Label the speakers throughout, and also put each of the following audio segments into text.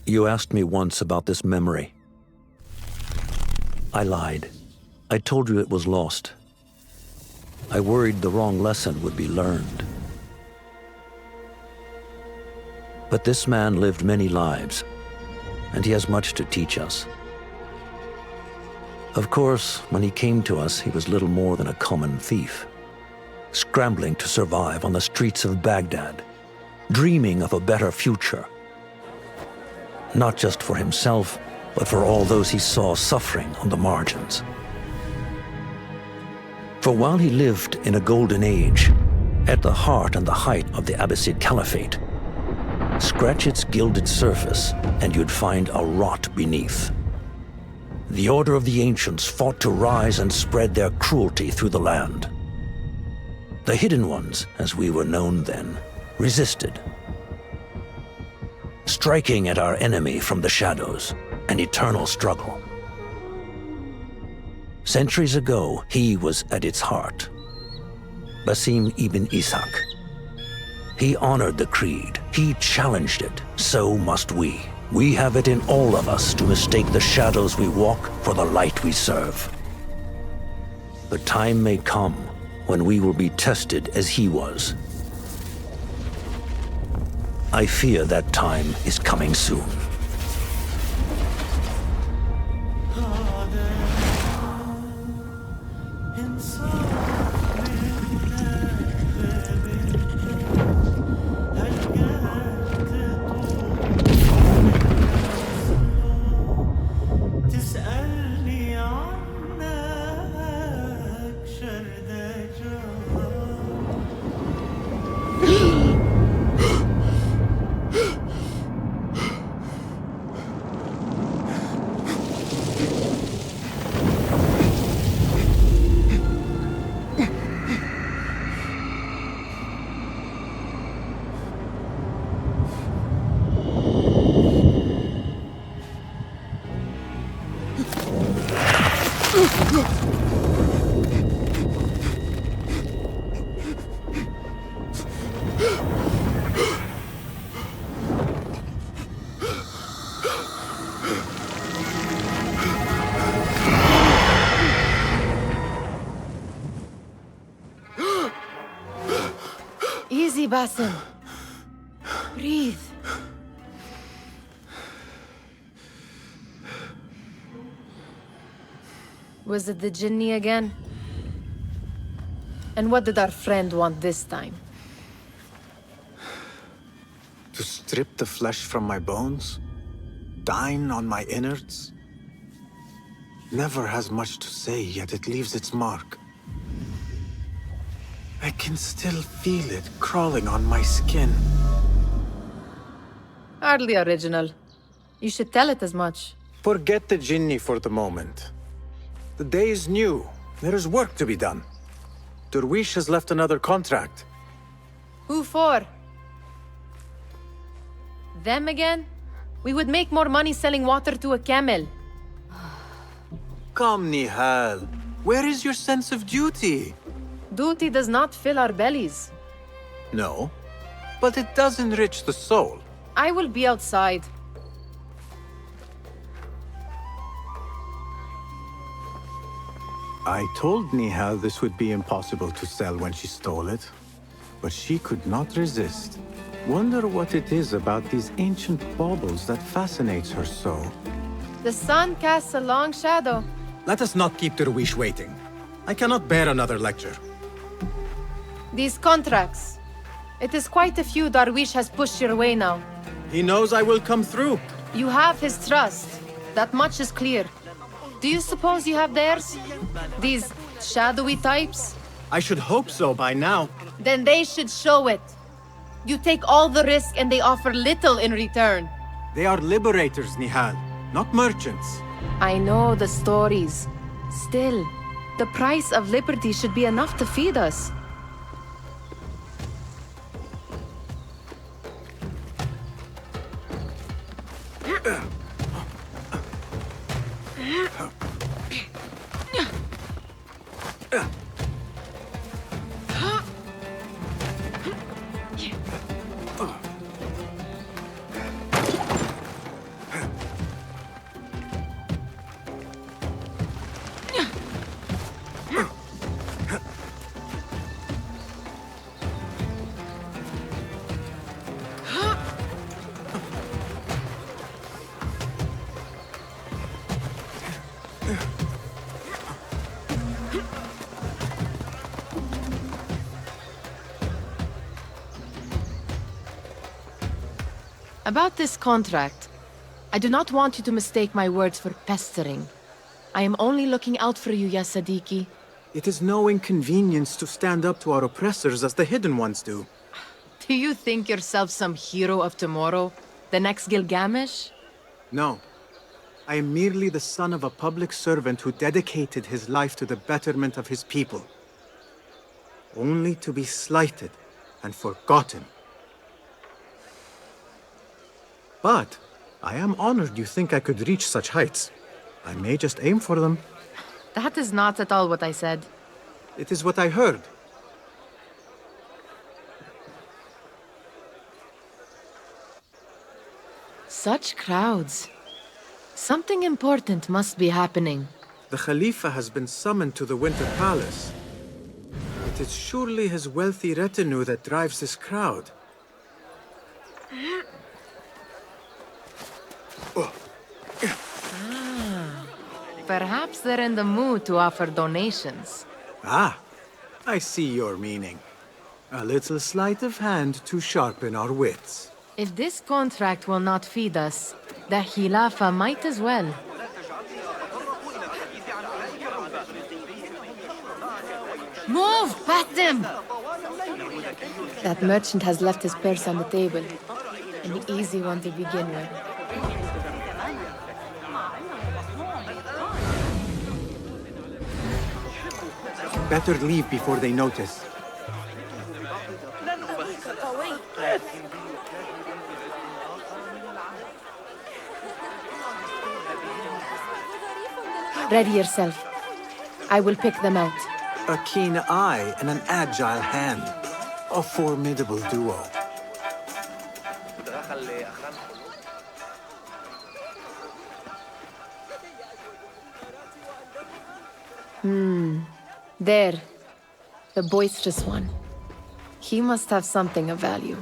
Speaker 1: You asked me once about this memory. I lied. I told you it was lost. I worried the wrong lesson would be learned. But this man lived many lives, and he has much to teach us. Of course, when he came to us, he was little more than a common thief, scrambling to survive on the streets of Baghdad, dreaming of a better future. Not just for himself, but for all those he saw suffering on the margins. For while he lived in a golden age, at the heart and the height of the Abbasid Caliphate, scratch its gilded surface and you'd find a rot beneath. The Order of the Ancients fought to rise and spread their cruelty through the land. The Hidden Ones, as we were known then, resisted, striking at our enemy from the shadows, an eternal struggle. Centuries ago, he was at its heart, Basim ibn Ishaq. He honored the creed, he challenged it, so must we. We have it in all of us to mistake the shadows we walk for the light we serve. The time may come when we will be tested as he was. I fear that time is coming soon.
Speaker 2: Easy, Basim. Breathe. Was it the Jinni again? And what did our friend want this time?
Speaker 3: To strip the flesh from my bones? Dine on my innards? Never has much to say, yet it leaves its mark. I can still feel it crawling on my skin.
Speaker 2: Hardly original. You should tell it as much.
Speaker 3: Forget the Jinni for the moment. The day is new. There is work to be done. Derwish has left another contract.
Speaker 2: Who for? Them again? We would make more money selling water to a camel.
Speaker 3: Come, Nihal. Where is your sense of duty?
Speaker 2: Duty does not fill our bellies.
Speaker 3: No, but it does enrich the soul.
Speaker 2: I will be outside.
Speaker 3: I told Nihal this would be impossible to sell when she stole it, but she could not resist. Wonder what it is about these ancient baubles that fascinates her so.
Speaker 2: The sun casts a long shadow.
Speaker 4: Let us not keep Derwish waiting. I cannot bear another lecture.
Speaker 2: These contracts. It is quite a few Darwish has pushed your way now.
Speaker 4: He knows I will come through.
Speaker 2: You have his trust. That much is clear. Do you suppose you have theirs? These shadowy types?
Speaker 4: I should hope so by now.
Speaker 2: Then they should show it. You take all the risk and they offer little in return.
Speaker 4: They are liberators, Nihal, not merchants.
Speaker 2: I know the stories. Still, the price of liberty should be enough to feed us. About this contract, I do not want you to mistake my words for pestering. I am only looking out for you, ya Sadiki.
Speaker 4: It is no inconvenience to stand up to our oppressors as the Hidden Ones do.
Speaker 2: Do you think yourself some hero of tomorrow? The next Gilgamesh?
Speaker 4: No. I am merely the son of a public servant who dedicated his life to the betterment of his people. Only to be slighted and forgotten. But I am honored you think I could reach such heights. I may just aim for them.
Speaker 2: That is not at all what I said.
Speaker 4: It is what I heard.
Speaker 2: Such crowds. Something important must be happening.
Speaker 4: The Khalifa has been summoned to the Winter Palace. It is surely his wealthy retinue that drives this crowd.
Speaker 2: Perhaps they're in the mood to offer donations.
Speaker 4: Ah, I see your meaning. A little sleight of hand to sharpen our wits.
Speaker 2: If this contract will not feed us, the Khilafa might as well. Move! Past them! That merchant has left his purse on the table. An easy one to begin with.
Speaker 4: Better leave before they notice.
Speaker 2: Ready yourself. I will pick them out.
Speaker 3: A keen eye and an agile hand. A formidable duo.
Speaker 2: There. The boisterous one. He must have something of value.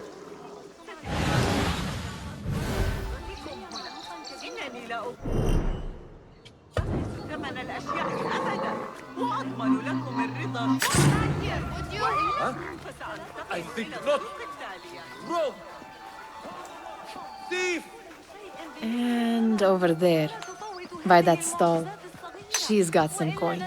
Speaker 5: I think not. Rogue! Thief!
Speaker 2: And over there, by that stall, she's got some coin.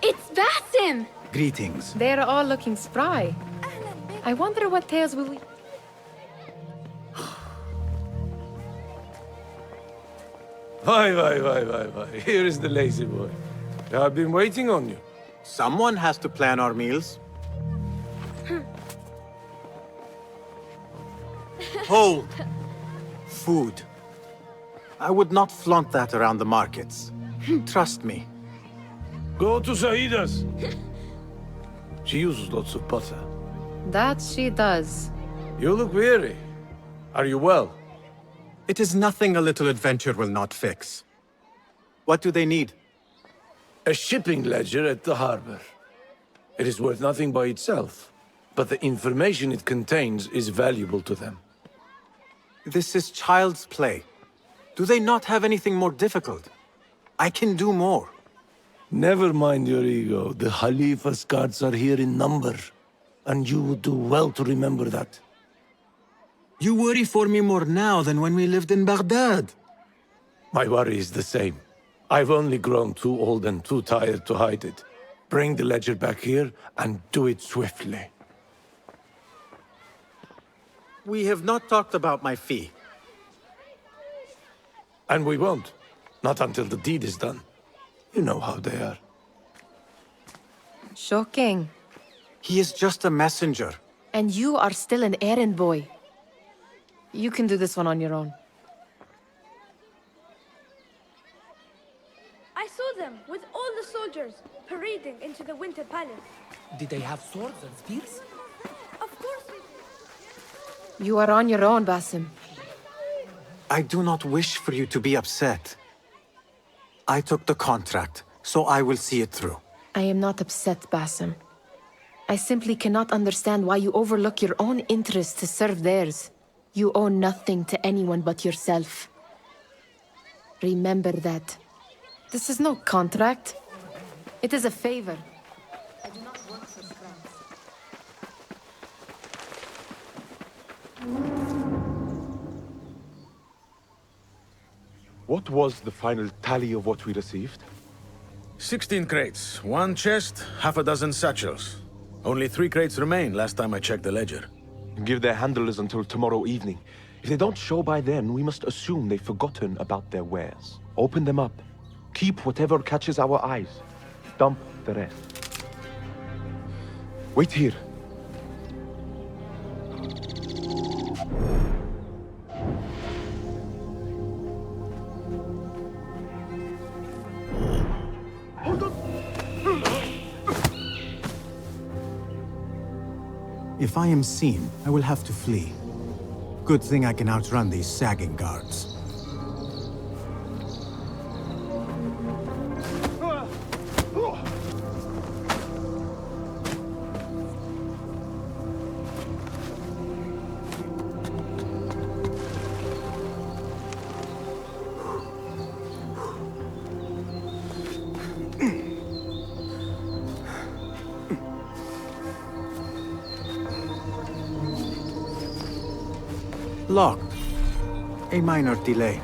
Speaker 2: It's Basim!
Speaker 3: Greetings.
Speaker 2: They're all looking spry. I wonder what tales will we...
Speaker 5: Why. Here is the lazy boy. I've been waiting on you.
Speaker 4: Someone has to plan our meals. Hold! Food. I would not flaunt that around the markets. Trust me.
Speaker 5: Go to Saida's. She uses lots of butter.
Speaker 2: That she does.
Speaker 5: You look weary. Are you well?
Speaker 4: It is nothing a little adventure will not fix. What do they need?
Speaker 5: A shipping ledger at the harbor. It is worth nothing by itself, but the information it contains is valuable to them.
Speaker 4: This is child's play. Do they not have anything more difficult? I can do more.
Speaker 5: Never mind your ego. The Khalifa's guards are here in number, and you would do well to remember that.
Speaker 4: You worry for me more now than when we lived in Baghdad.
Speaker 5: My worry is the same. I've only grown too old and too tired to hide it. Bring the ledger back here, and do it swiftly.
Speaker 4: We have not talked about my fee.
Speaker 5: And we won't. Not until the deed is done. You know how they are.
Speaker 2: Shocking.
Speaker 4: He is just a messenger.
Speaker 2: And you are still an errand boy. You can do this one on your own.
Speaker 6: I saw them with all the soldiers parading into the Winter Palace.
Speaker 7: Did they have swords and spears?
Speaker 6: Of course we did.
Speaker 2: You are on your own, Basim.
Speaker 4: I do not wish for you to be upset. I took the contract, so I will see it through.
Speaker 2: I am not upset, Basim. I simply cannot understand why you overlook your own interests to serve theirs. You owe nothing to anyone but yourself. Remember that. This is no contract. It is a favor. I do not work for scraps.
Speaker 8: What was the final tally of what we received?
Speaker 9: 16 crates, 1 chest, half a dozen satchels. Only 3 crates remain last time I checked the ledger.
Speaker 8: Give their handlers until tomorrow evening. If they don't show by then, we must assume they've forgotten about their wares. Open them up. Keep whatever catches our eyes. Dump the rest. Wait here.
Speaker 4: If I am seen, I will have to flee. Good thing I can outrun these sagging guards. Locked. A minor delay.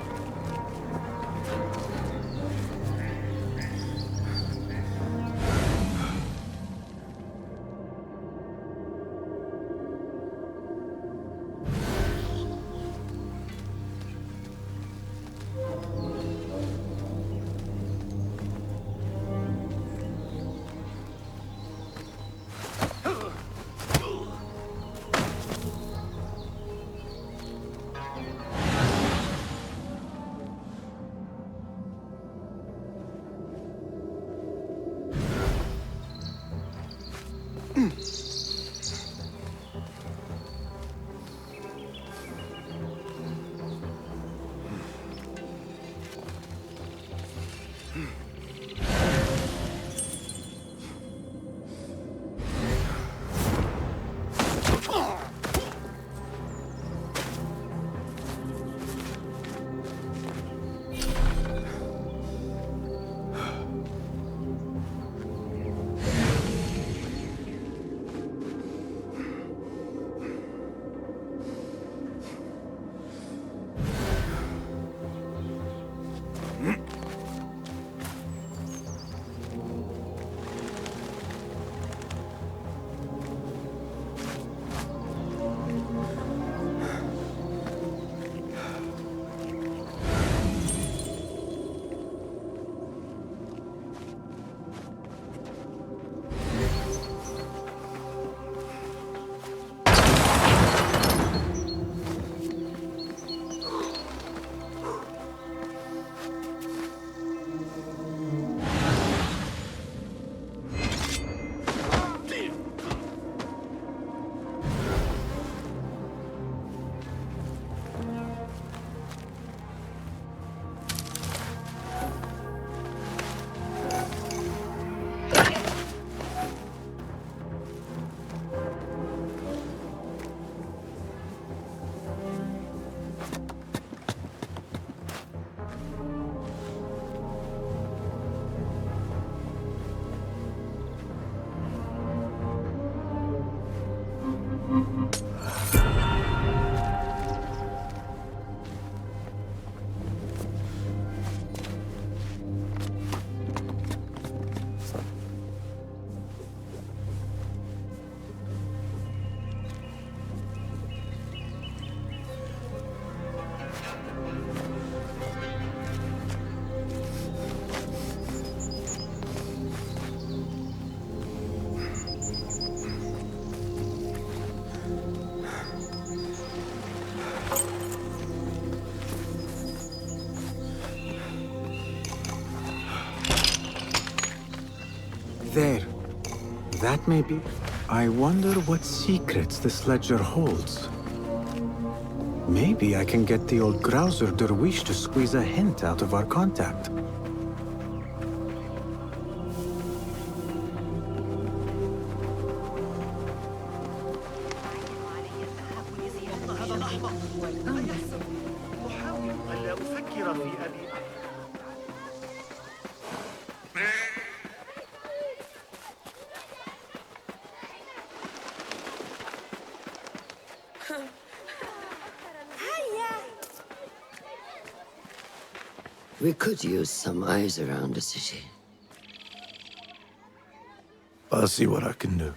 Speaker 3: There. That may be. I wonder what secrets this ledger holds. Maybe I can get the old grouser Derwish to squeeze a hint out of our contact.
Speaker 10: We could use some eyes around the city.
Speaker 5: I'll see what I can do.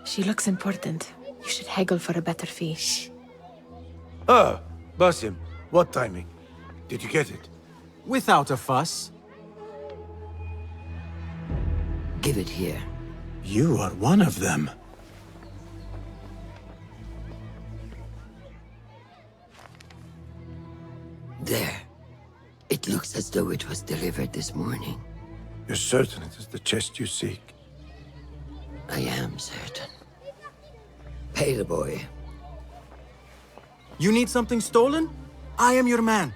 Speaker 2: She looks important. You should haggle for a better fee.
Speaker 5: Ah, Basim, what timing? Did you get it?
Speaker 4: Without a fuss.
Speaker 10: Give it here.
Speaker 4: You are one of them.
Speaker 10: There. It looks as though it was delivered this morning.
Speaker 5: You're certain it is the chest you seek?
Speaker 10: I am certain. Pay the boy.
Speaker 4: You need something stolen? I am your man.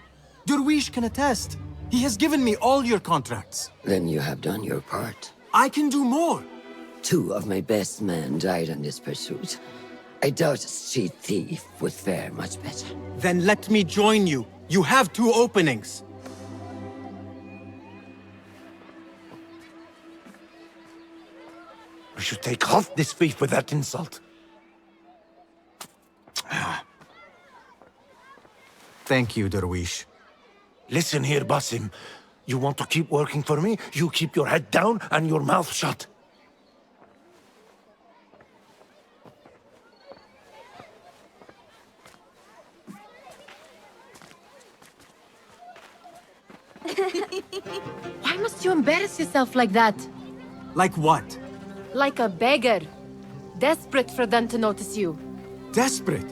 Speaker 4: Derwish can attest. He has given me all your contracts.
Speaker 10: Then you have done your part.
Speaker 4: I can do more.
Speaker 10: 2 of my best men died on this pursuit. I doubt a street thief would fare much better.
Speaker 4: Then let me join you. You have 2 openings.
Speaker 5: We should take half this thief with that insult.
Speaker 4: Thank you, Derwish.
Speaker 5: Listen here, Basim. You want to keep working for me? You keep your head down and your mouth shut.
Speaker 2: Why must you embarrass yourself like that?
Speaker 4: Like what?
Speaker 2: Like a beggar. Desperate for them to notice you.
Speaker 4: Desperate?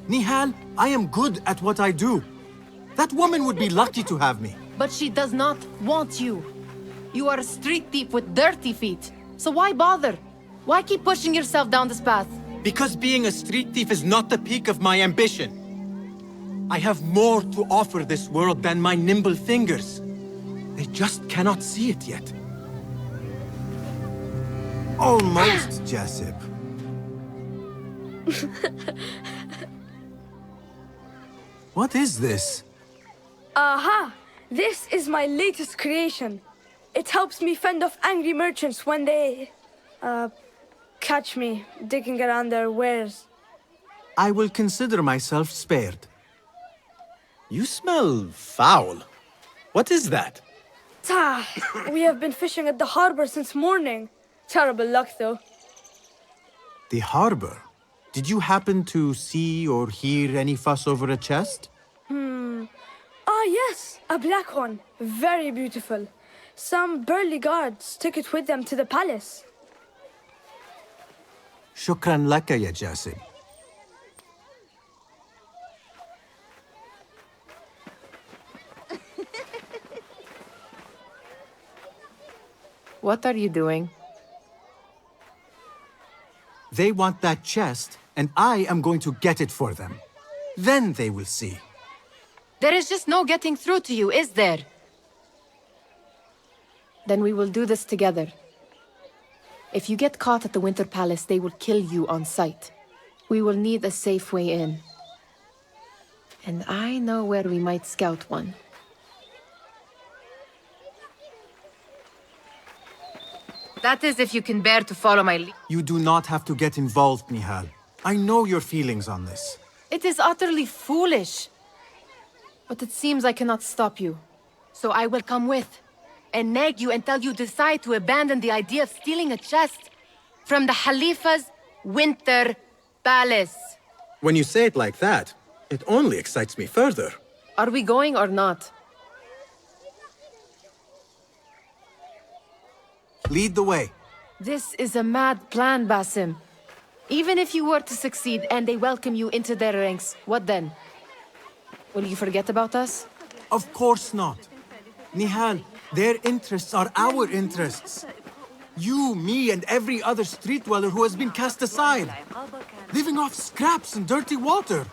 Speaker 4: Nihal, I am good at what I do. That woman would be lucky to have me.
Speaker 2: But she does not want you. You are a street thief with dirty feet. So why bother? Why keep pushing yourself down this path?
Speaker 4: Because being a street thief is not the peak of my ambition. I have more to offer this world than my nimble fingers. They just cannot see it yet. Almost, Jessup. What is this?
Speaker 6: Aha! This is my latest creation. It helps me fend off angry merchants when they... catch me digging around their wares.
Speaker 4: I will consider myself spared. You smell foul. What is that?
Speaker 6: Tah! We have been fishing at the harbor since morning. Terrible luck, though.
Speaker 4: The harbor? Did you happen to see or hear any fuss over a chest?
Speaker 6: Ah, yes, a black one. Very beautiful. Some burly guards took it with them to the palace.
Speaker 4: Shukran laka, ya Jasib.
Speaker 2: What are you doing?
Speaker 4: They want that chest, and I am going to get it for them. Then they will see.
Speaker 2: There is just no getting through to you, is there? Then we will do this together. If you get caught at the Winter Palace, they will kill you on sight. We will need a safe way in. And I know where we might scout one. That is if you can bear to follow my lead.
Speaker 4: You do not have to get involved, Nihal. I know your feelings on this.
Speaker 2: It is utterly foolish. But it seems I cannot stop you. So I will come with, and nag you until you decide to abandon the idea of stealing a chest from the Khalifa's Winter Palace.
Speaker 4: When you say it like that, it only excites me further.
Speaker 2: Are we going or not?
Speaker 4: Lead the way.
Speaker 2: This is a mad plan, Basim. Even if you were to succeed and they welcome you into their ranks, what then? Will you forget about us?
Speaker 4: Of course not. Nihal, Their interests are our interests. You, me, and every other street dweller who has been cast aside. Living off scraps and dirty water.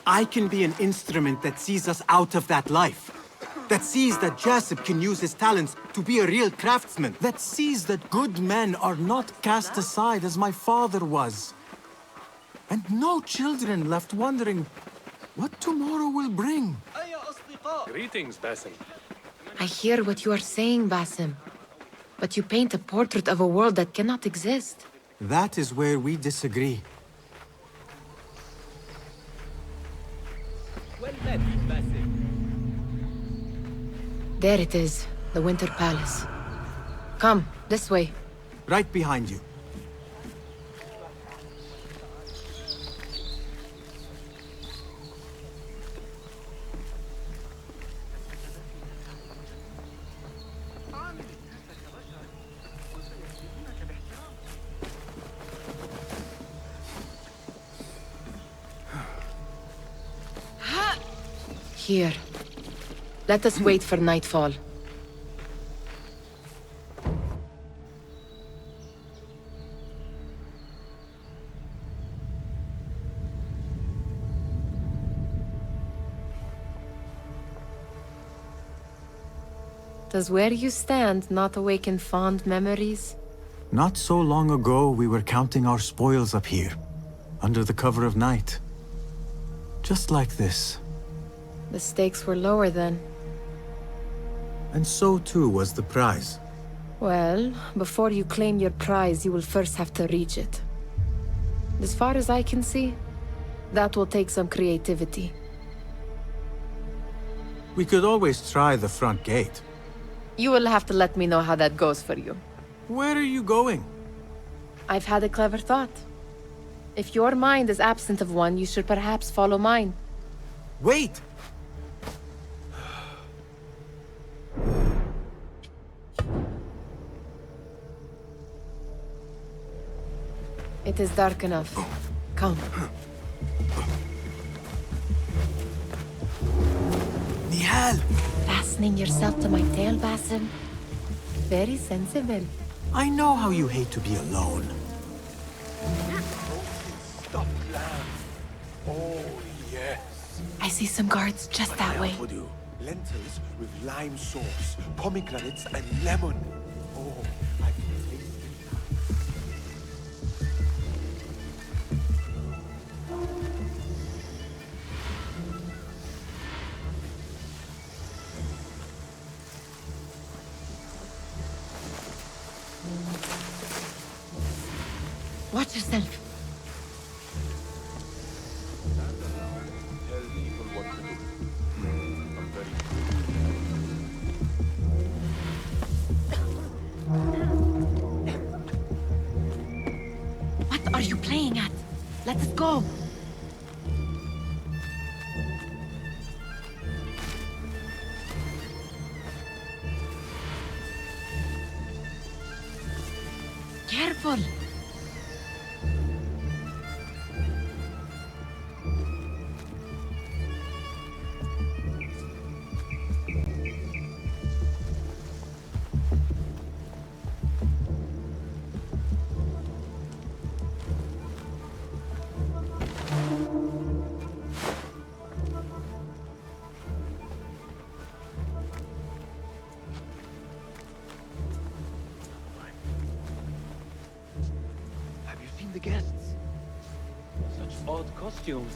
Speaker 4: I can be an instrument that sees us out of that life. That sees that Jasip can use his talents to be a real craftsman. That sees that good men are not cast aside as my father was. And no children left wondering what tomorrow will bring.
Speaker 5: Greetings, Basim.
Speaker 2: I hear what you are saying, Basim. But you paint a portrait of a world that cannot exist.
Speaker 4: That is where we disagree.
Speaker 7: Well met, Basim.
Speaker 2: There it is, the Winter Palace. Come, this way.
Speaker 4: Right behind you.
Speaker 2: Here. Let us wait for nightfall. Does where you stand not awaken fond memories?
Speaker 4: Not so long ago, we were counting our spoils up here, under the cover of night. Just like this.
Speaker 2: The stakes were lower then.
Speaker 4: And so too was the prize.
Speaker 2: Well, before you claim your prize, you will first have to reach it. As far as I can see, that will take some creativity.
Speaker 4: We could always try the front gate.
Speaker 2: You will have to let me know how that goes for you.
Speaker 4: Where are you going?
Speaker 2: I've had a clever thought. If your mind is absent of one, you should perhaps follow mine.
Speaker 4: Wait!
Speaker 2: It is dark enough. Come.
Speaker 4: Nihal!
Speaker 2: Fastening yourself to my tail, Basim? Very sensible.
Speaker 4: I know how you hate to be alone.
Speaker 5: Stop, lamb. Oh, yes.
Speaker 2: I see some guards just that way.
Speaker 8: Lentils with lime sauce, pomegranates, and lemon. Oh, I can taste it.
Speaker 2: Watch yourself.
Speaker 8: Tell people what to do. I'm very
Speaker 2: What are you playing at? Let us go. Careful.
Speaker 5: Have you seen the guests? Such odd costumes.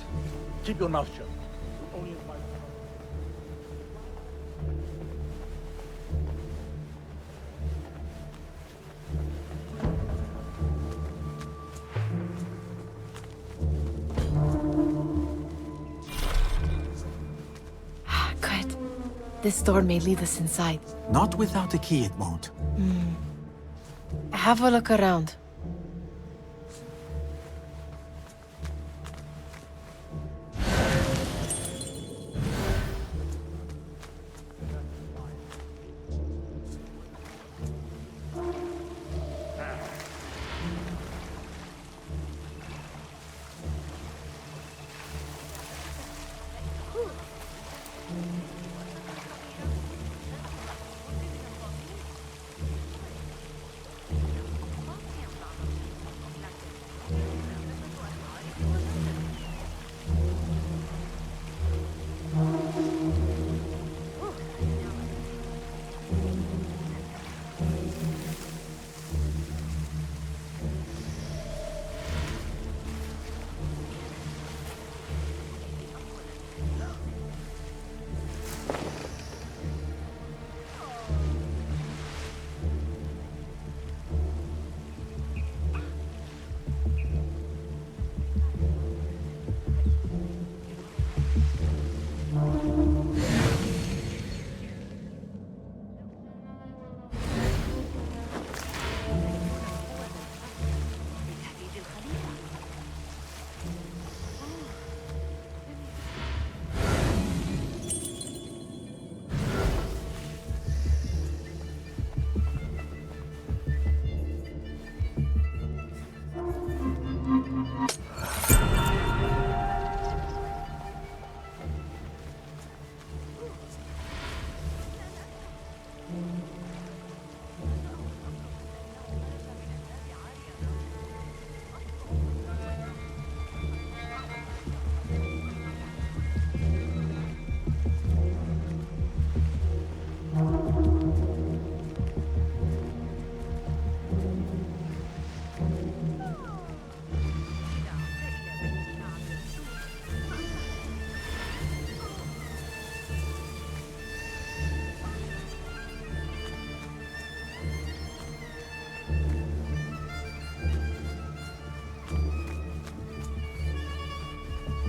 Speaker 5: Keep your mouth shut. Only invite
Speaker 2: Good. This door may lead us inside.
Speaker 4: Not without a key, it won't.
Speaker 2: Have a look around.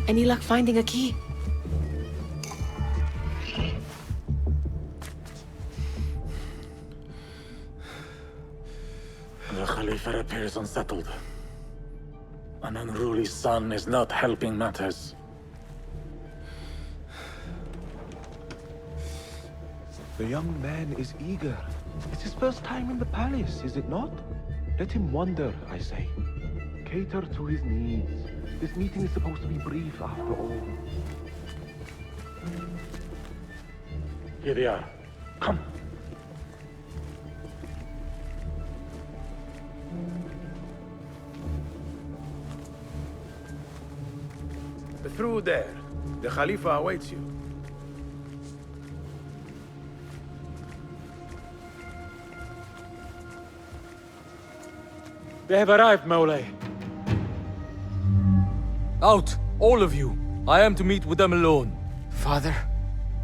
Speaker 2: Any luck finding a key?
Speaker 11: The Khalifa appears unsettled. An unruly son is not helping matters.
Speaker 8: The young man is eager. It's his first time in the palace, is it not? Let him wander, I say. Cater to his needs. This meeting is supposed to be brief, after all.
Speaker 11: Here they are. Come.
Speaker 9: Through there. The Khalifa awaits you.
Speaker 11: They have arrived, Mawlay.
Speaker 7: Out, all of you. I am to meet with them alone.
Speaker 12: Father?